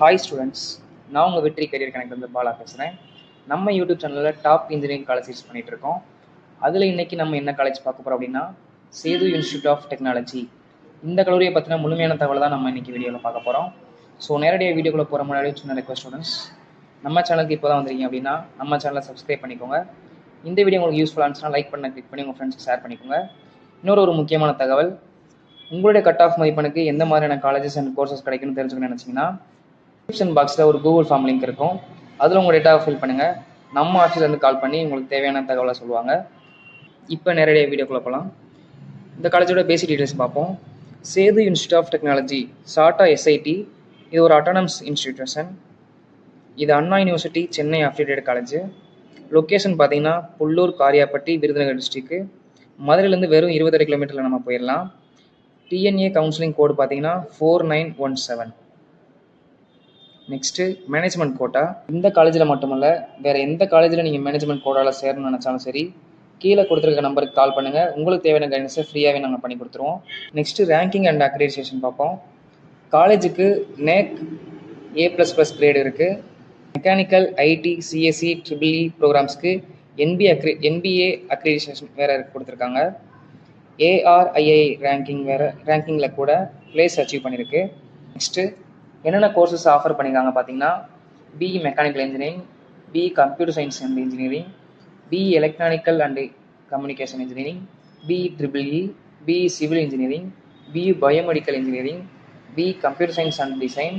Hi students, நான் உங்கள் வெற்றி கரியர் கனெக்ட் பாலா பேசுகிறேன். நம்ம யூடியூப் சேனலில் டாப் இன்ஜினியரிங் காலேஜ் சீரிஸ் பண்ணிகிட்டு இருக்கோம். அதில் இன்றைக்கி நம்ம என்ன காலேஜ் பார்க்க போகிறோம் அப்படின்னா, சேது இன்ஸ்டியூட் ஆஃப் டெக்னாலஜி. இந்த கல்லூரியை பற்றின முழுமையான தகவலை தான் நம்ம இன்றைக்கி வீடியோவில் பார்க்க போகிறோம். ஸோ நேரடியாக வீடியோக்குள்ளே போகிற முன்னாடி சின்ன ரெக்வஸ்ட் ஸ்டூடெண்ட்ஸ், நம்ம சேனலுக்கு இப்போ தான் வந்திருக்கீங்க அப்படின்னா நம்ம சேனலை சப்ஸ்கிரைப் பண்ணிக்கோங்க. இந்த வீடியோ உங்களுக்கு யூஸ்ஃபுல்லாக இருந்துச்சுன்னா லைக் பண்ண கிளிக் பண்ணி உங்கள் ஃப்ரெண்ட்ஸ்க்கு ஷேர் பண்ணிக்கோங்க. இன்னொரு முக்கியமான தகவல், உங்களுடைய கட் ஆஃப் மதிப்பெண்ணுக்கு எந்த மாதிரியான காலேஜஸ் அண்ட் கோர்சஸ் கிடைக்குன்னு தெரிஞ்சுக்கணும்னு நினச்சிங்கன்னா டிஸ்கிரிப்ஷன் பாக்ஸில் ஒரு கூகுள் ஃபார்ம் லிங்க் இருக்கும். அதில் உங்கள் டேட்டாவை ஃபில் பண்ணுங்கள். நம்ம ஆஃபீஸ்லேருந்து கால் பண்ணி உங்களுக்கு தேவையான தகவலை சொல்லுவாங்க. இப்போ நேரடியாக வீடியோக்குள்ளே போகலாம். இந்த காலேஜோட பேசிக் டீட்டெயில்ஸ் பார்ப்போம். சேது இன்ஸ்டியூட் ஆஃப் டெக்னாலஜி, ஷார்ட்டா எஸ்ஐடி. இது ஒரு அட்டானமஸ் இன்ஸ்டிடியூஷன். இது Anna university Chennai affiliated college. Location பார்த்தீங்கன்னா புல்லூர், காரியாப்பட்டி, விருதுநகர் டிஸ்ட்ரிக்கு. மதுரையிலேருந்து வெறும் 20 கிலோமீட்டரில் நம்ம போயிடலாம். டிஎன்ஏ கவுன்சிலிங் கோடு பார்த்தீங்கன்னா 4917. Next management quota. இந்த காலேஜில் மட்டுமல்ல, வேறு எந்த காலேஜில் நீங்கள் மேனேஜ்மெண்ட் கோட்டாவில் சேரணும்னு நினச்சாலும் சரி, கீழே கொடுத்துருக்க நம்பருக்கு கால் பண்ணுங்கள். உங்களுக்கு தேவையான கைடன்ஸை ஃப்ரீயாகவே நாங்கள் பண்ணி கொடுத்துருவோம். நெக்ஸ்ட்டு ரேங்கிங் அண்ட் அக்ரிடிட்டேஷன் பார்ப்போம். காலேஜுக்கு நேக் A++ கிரேடு இருக்குது. மெக்கானிக்கல், ஐடி, சிஎஸ்சி, ட்ரிபிள்இ ப்ரோக்ராம்ஸ்க்கு NBA அக்ரிடிட்டேஷன் வேறு கொடுத்துருக்காங்க. ARII ரேங்கிங்கில் கூட பிளேஸ் அச்சீவ் பண்ணியிருக்கு. நெக்ஸ்ட்டு என்னென்ன கோர்சஸ் ஆஃபர் பண்ணியிருக்காங்க பார்த்தீங்கன்னா, BE mechanical engineering, BE computer science and engineering, BE electronical and communication engineering, BE triple E, BE civil engineering, BE biomedical engineering, BE computer science and design,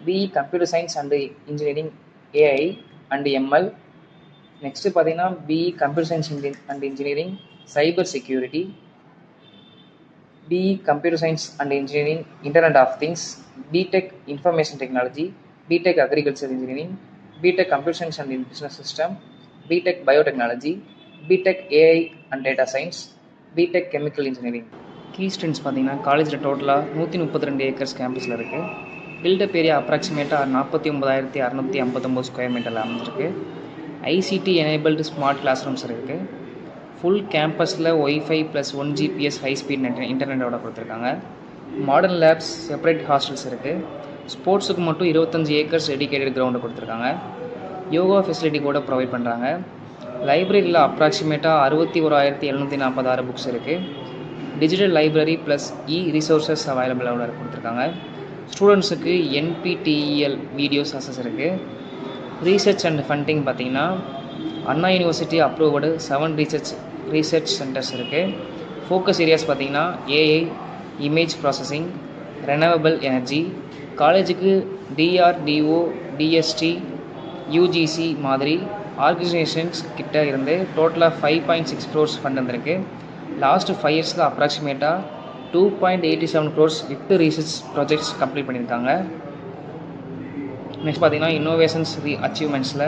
BE computer science and engineering AI and ML. Next பார்த்தீங்கன்னா BE computer science and engineering cyber security, BE Computer Science and Engineering Internet of Things, BTech Information Technology, BTech Agriculture Engineering, BTech Computer Science and Business System, BTech Biotechnology, BTech AI and Data Science, BTech Chemical Engineering. Key strengths பார்த்தீங்கன்னா காலேஜில் டோட்டலாக 132 acres கேம்பஸில் இருக்குது. Build up area அப்ராக்சிமேட்டாக 49,659 square மீட்டரில் அமைஞ்சிருக்கு. ICT enabled smart class rooms இருக்குது. Full கேம்பஸில் wifi plus 1 GPS high speed இன்டர்நெட்டோட கொடுத்துருக்காங்க. மாடர்ன் லேப்ஸ், செப்பரேட் ஹாஸ்டல்ஸ் இருக்குது. ஸ்போர்ட்ஸுக்கு மட்டும் 25 ஏக்கர்ஸ் டெடிகேட்டட் கிரவுண்டு கொடுத்துருக்காங்க. யோகா ஃபெசிலிட்டி கூட ப்ரொவைட் பண்ணுறாங்க. லைப்ரரியில் அப்ராக்சிமேட்டாக 61,746 புக்ஸ் இருக்குது. டிஜிட்டல் லைப்ரரி ப்ளஸ் ரிசோர்ஸஸ் அவைலபிளாக கொடுத்துருக்காங்க. ஸ்டூடெண்ட்ஸுக்கு NPTEL வீடியோஸ் அசஸ் இருக்குது. ரீசர்ச் அண்ட் ஃபண்டிங் பார்த்திங்கன்னா அண்ணா யூனிவர்சிட்டி அப்ரூவ்டு 7 ரீசர்ச் சென்டர்ஸ் இருக்குது. ஃபோக்கஸ் ஏரியாஸ் பார்த்திங்கன்னா AI, image processing, renewable energy. காலேஜுக்கு DRDO, DST, UGC மாதிரி ஆர்கனைசேஷன்ஸ் கிட்ட இருந்து டோட்டலாக 5.6 crores ஃபண்ட் வந்திருக்கு. லாஸ்ட்டு 5 இயர்ஸில் அப்ராக்சிமேட்டாக 2.87 crores with research projects complete பண்ணியிருக்காங்க. நெக்ஸ்ட் பார்த்திங்கன்னா இன்னோவேஷன்ஸ் அச்சீவ்மெண்ட்ஸில்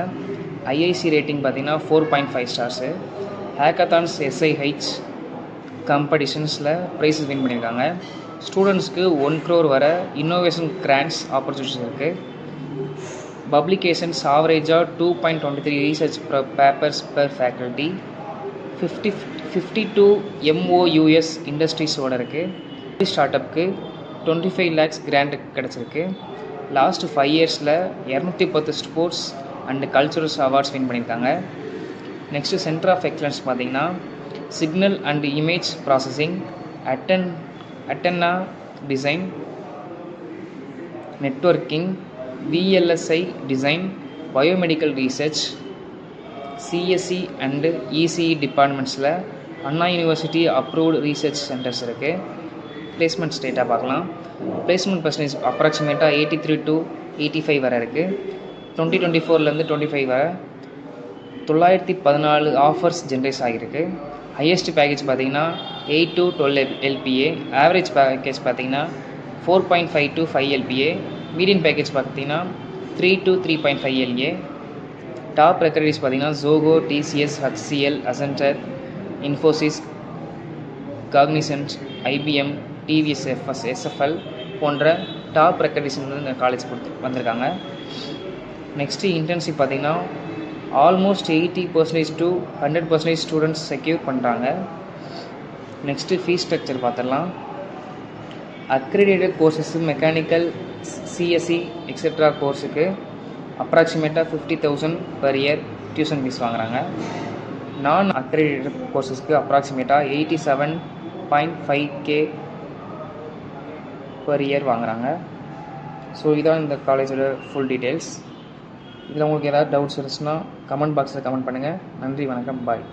IIC ரேட்டிங் பார்த்திங்கன்னா 4.5 ஸ்டார்ஸு. ஹேக்கத்தான்ஸ் SIH காம்படிஷன்ஸில் ப்ரைஸஸ் வின் பண்ணியிருக்காங்க. ஸ்டூடெண்ட்ஸ்க்கு 1 crore வர இன்னோவேஷன் கிராண்ட்ஸ் ஆப்பர்ச்சுனிட்டிஸ் இருக்குது. பப்ளிகேஷன்ஸ் ஆவரேஜாக 2.23 research papers per faculty. 52 MOUS இண்டஸ்ட்ரீஸோடு இருக்குது. ஸ்டார்ட் அப்புக்கு 25 lakhs கிராண்ட் கிடச்சிருக்கு. லாஸ்ட்டு 5 இயர்ஸில் 210 sports and cultural awards win பண்ணியிருக்காங்க. நெக்ஸ்ட்டு சென்டர் ஆஃப் எக்ஸலன்ஸ் பார்த்திங்கன்னா signal and image processing, antenna design, networking, VLSI design, biomedical research, CSE and ECE டிபார்ட்மெண்ட்ஸில் Anna university approved research centres இருக்குது. Placement ஸ்டேட்டாக பார்க்கலாம். Placement percentage அப்ராக்சிமேட்டாக 83 to 85 வரை இருக்குது. 2024 25 வரை 914 ஆஃபர்ஸ் ஜென்ரேட் ஆகிருக்கு. ஹையஸ்ட் பேக்கேஜ் பார்த்திங்கன்னா 8 to 12 LPA. ஆவரேஜ் பேக்கேஜ் பார்த்திங்கன்னா 4.5 to 5 LPA. மீடியன் பேக்கேஜ் பார்த்திங்கன்னா 3 to 3.5 LA. டாப் ரெக்கரடிஸ் பார்த்திங்கன்னா Zoho, TCS, HCL, Accenture, Infosys, Cognizant, IBM, TVS, SFL போன்ற டாப் ரெக்கரடிஷன் வந்து இந்த காலேஜ் வந்திருக்காங்க. நெக்ஸ்ட்டு இன்டர்ன்ஷிப் பார்த்திங்கன்னா ஆல்மோஸ்ட் 80% to 100% ஸ்டூடெண்ட்ஸ் செக்யூர் பண்ணுறாங்க. நெக்ஸ்ட்டு ஃபீஸ் ஸ்ட்ரக்சர் பார்த்துடலாம். Accredited courses mechanical, CSE etcetera கோர்ஸுக்கு அப்ராக்சிமேட்டாக 50,000 per year டியூஷன் ஃபீஸ் வாங்குறாங்க. நான் அக்ரெடிட்டட் கோர்சஸ்க்கு அப்ராக்சிமேட்டாக 87.5K per year வாங்குறாங்க. ஸோ இதான் இந்த காலேஜோட ஃபுல் டீட்டெயில்ஸ். இதில் உங்களுக்கு ஏதாவது டவுட்ஸ் இருந்துச்சுன்னா கமெண்ட் பாக்ஸில் கமெண்ட் பண்ணுங்கள். நன்றி, வணக்கம், பாய்.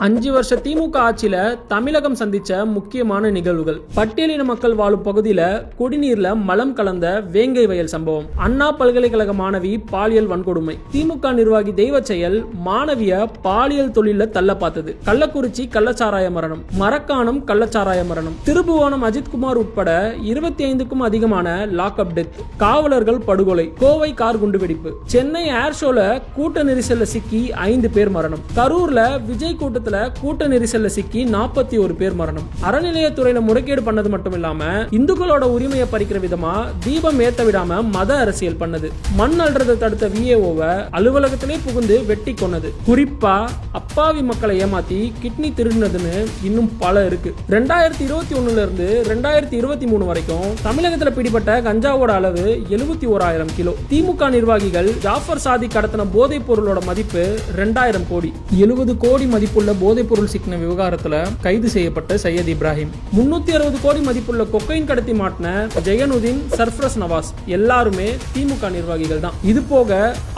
5 வருஷ திமுக ஆட்சியில தமிழகம் சந்திச்ச முக்கியமான நிகழ்வுகள். பட்டியலின மக்கள் வாழும் பகுதியில குடிநீர்ல மலம் கலந்த வேங்கை வயல் சம்பவம். அண்ணா பல்கலைக்கழக மாணவி பாலியல் வன்கொடுமை. திமுக நிர்வாகி தெய்வ செயல் மாணவிய பாலியல் தொழில தள்ள பார்த்தது. கள்ளக்குறிச்சி கள்ளச்சாராய மரணம். மரக்காணம் கள்ளச்சாராய மரணம். திருபுவனம் அஜித்குமார் உட்பட 25க்கும் அதிகமான லாக்அப் டெத். காவலர்கள் படுகொலை. கோவை கார் குண்டுவெடிப்பு. சென்னை ஏர் ஷோல கூட்ட நெரிசல்ல சிக்கி 5 பேர் மரணம். கரூர்ல விஜய் கூட்டத்தில் கூட்ட நெரிசல்ல சிக்கி 41 பேர் மரணம். அறநிலையத்துறையில முறைகேடு பண்ணது மட்டும் இல்லாம இந்துக்களோட உரிமையை பறிக்கிற விதமா தீபம் ஏத்த விடாம மத அரசியல் பண்ணது. மண் அள்ளுறதை தடுத்த விஏஓவை அலுவலகத்திலே புகுந்து வெட்டி கொன்னது. குறிப்பா அப்பாவி மக்களை ஏமாத்தி கிட்னி திருடினதுன்னு இன்னும் பல இருக்கு. 2021 இருந்து 2023 வரைக்கும் தமிழகத்தில் பிடிபட்ட கஞ்சாவோட அளவு 71,000 கிலோ. திமுக நிர்வாகிகள் ஜாஃபர் சாதிக் கடத்தின போதைப் பொருளோட மதிப்பு 2,000 கோடி. 70 கோடி மதிப்புள்ள போதைப் பொருள் சிக்கின விவகாரத்துல கைது செய்யப்பட்ட சையத் இப்ராஹிம். 360 கோடி மதிப்புள்ள கொக்கைன் கடத்தி மாட்டின ஜெயனுதீன், சர்ஃப்ரஸ் நவாஸ் எல்லாருமே திமுக நிர்வாகிகள் தான். இது போக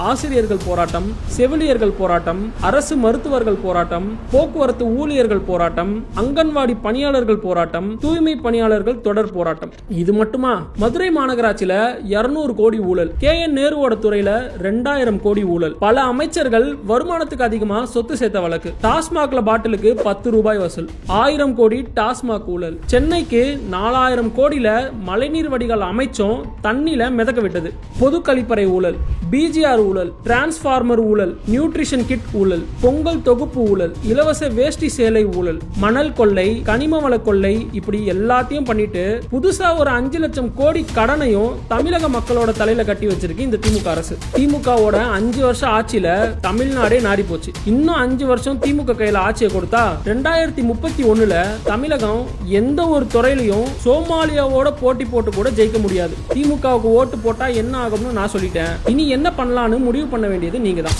ஆசிரியர்கள் போராட்டம், செவிலியர்கள் போராட்டம், அரசு மருத்துவர்கள் போராட்டம், போக்குவரத்து ஊழியர்கள் போராட்டம், அங்கன்வாடி பணியாளர்கள் போராட்டம், தூய்மை பணியாளர்கள் தொடர் போராட்டம். இது மட்டுமா, மதுரை மாநகராட்சியில 200 கோடி ஊழல். KN நேருவோட துறையில 2,000 கோடி ஊழல். பல அமைச்சர்கள் வருமானத்துக்கு அதிகமா சொத்து சேர்த்த வழக்கு. டாஸ்மாக்ல பாட்டிலுக்கு 10 ரூபாய் வசூல். 1000 கோடி டாஸ்மாக் ஊழல். சென்னைக்கு 4,000 கோடியில மழைநீர் வடிகால் அமைச்சும் தண்ணில மிதக்க விட்டது. பொது கழிப்பறை ஊழல், பிஜிஆர் ஊழல், டிரான்ஸ்பார்மர் ஊழல், நியூட்ரிஷன் கிட் ஊழல், பொங்கல் தொகுப்பு ஊழல், இலவச வேஷ்டி சேலை ஊழல், மணல் கொள்ளை, கனிம வள கொள்ளை, இப்படி எல்லாத்தையும் பண்ணிட்டு புதுசா ஒரு 5 லட்சம் கோடி கடனையும் தமிழக மக்களோட தலையில கட்டி வச்சிருக்கு இந்த திமுக அரசு. திமுகவோட 5 வருஷம் ஆட்சியில தமிழ்நாடே நாடி போச்சு. இன்னும் 5 வருஷம் திமுக கையில ஆட்சியை கொடுத்தா 2031ல தமிழகம் எந்த ஒரு துறையிலையும் சோமாலியாவோட போட்டி போட்டு கூட ஜெயிக்க முடியாது. திமுகவுக்கு ஓட்டு போட்டா என்ன ஆகும்னு நான் சொல்லிட்டேன். இனி என்ன பண்ணலாம்னு முடிவு பண்ண வேண்டியது நீங்க தான்.